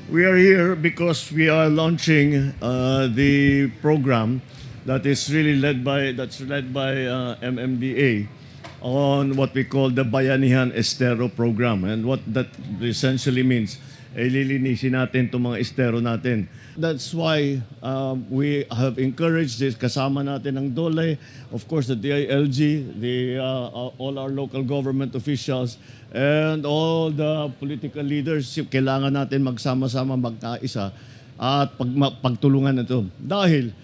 We are here because we are launching the program that's led by MMDA on what we call the Bayanihan Estero program. And what that essentially means, lilinisin natin itong mga estero natin. That's why we have encouraged this, kasama natin ang DOLE, of course the DILG, all our local government officials, and all the political leaders. Kailangan natin magsama-sama, magkaisa at pagtulungan ito. Dahil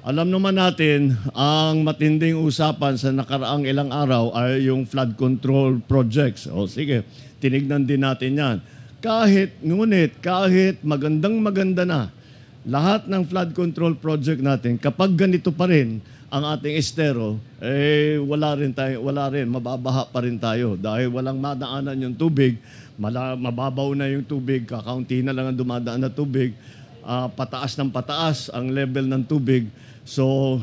alam naman natin, ang matinding usapan sa nakaraang ilang araw ay yung flood control projects. O sige, tinignan din natin yan. Kahit maganda na lahat ng flood control project natin, kapag ganito pa rin ang ating estero, wala rin, mababaha pa rin tayo dahil walang madaanan yung tubig, mababaw na yung tubig, kakaunti na lang ang dumadaan na tubig, pataas ng pataas ang level ng tubig. So,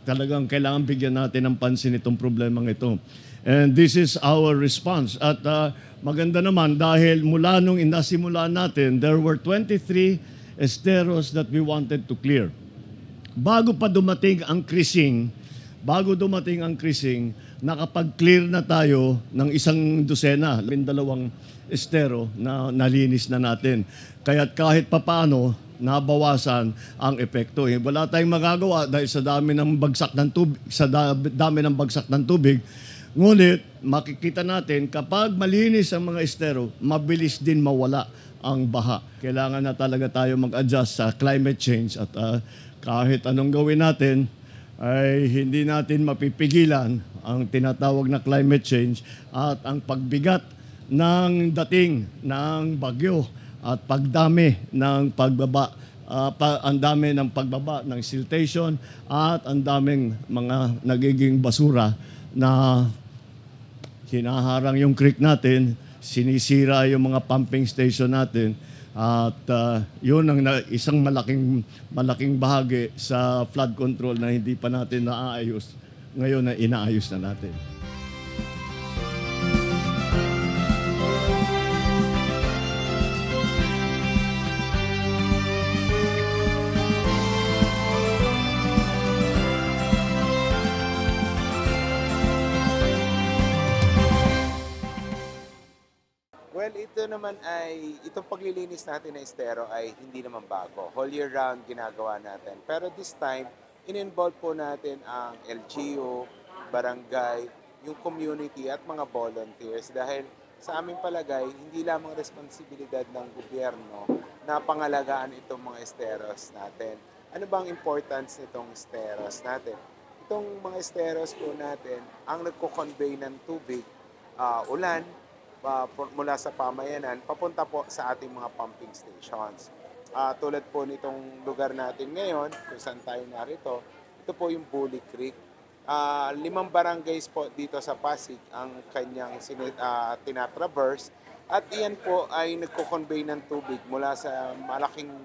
talagang kailangan bigyan natin ng pansin itong problemang ito. And this is our response. At maganda naman dahil mula nung inasimulan natin, there were 23 esteros that we wanted to clear. Bago dumating ang krising, nakapag-clear na tayo ng 1 dosena, 12 estero na nalinis na natin. Kaya't kahit papaano, nabawasan ang epekto. Wala tayong magagawa dahil sa dami ng bagsak ng tubig, Ngunit makikita natin kapag malinis ang mga estero, mabilis din mawala ang baha. Kailangan na talaga tayo mag-adjust sa climate change at kahit anong gawin natin, ay hindi natin mapipigilan ang tinatawag na climate change at ang pagbigat ng dating ng bagyo at pagdami ng pagbaba, ang dami ng pagbaba ng siltation at ang daming mga nagiging basura na hinaharang yung creek natin, sinisira yung mga pumping station natin, at yun ang isang malaking bahagi sa flood control na hindi pa natin naaayos. Ngayon na inaayos na natin. Well, ito naman itong paglilinis natin ng estero ay hindi naman bago. Whole year round ginagawa natin. Pero this time, in-involve po natin ang LGU, barangay, yung community at mga volunteers dahil sa aming palagay, hindi lamang responsibilidad ng gobyerno na pangalagaan itong mga esteros natin. Ano bang importance nitong esteros natin? Itong mga esteros po natin, ang nagko-convey ng tubig, ulan, mula sa pamayanan, papunta po sa ating mga pumping stations. Tulad po nitong lugar natin ngayon, kung saan tayo narito, ito po yung Bully Creek. 5 barangays po dito sa Pasig ang kanyang tinatraverse. At iyan po ay nagko-convey ng tubig mula sa malaking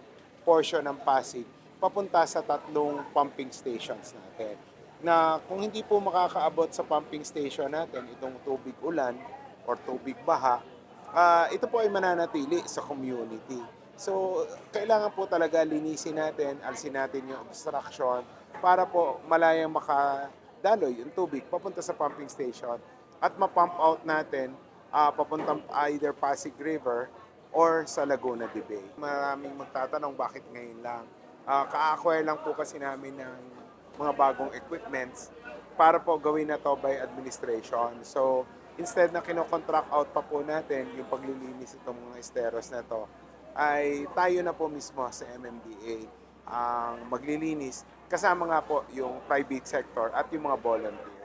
portion ng Pasig papunta sa 3 pumping stations natin. Na kung hindi po makakaabot sa pumping station natin itong tubig ulan, or tubig baha, ito po ay mananatili sa community. So, kailangan po talaga linisin natin, alisin natin yung obstruction para po malayang makadaloy yung tubig papunta sa pumping station at ma-pump out natin papuntang either Pasig River or sa Laguna de Bay. Maraming magtatanong bakit ngayon lang. Ka-acquire lang po kasi namin ng mga bagong equipments para po gawin na to by administration. So, instead na kino-contract out pa po natin yung paglilinis itong mga esteros na to, ay tayo na po mismo sa MMDA ang maglilinis kasama nga po yung private sector at yung mga volunteers.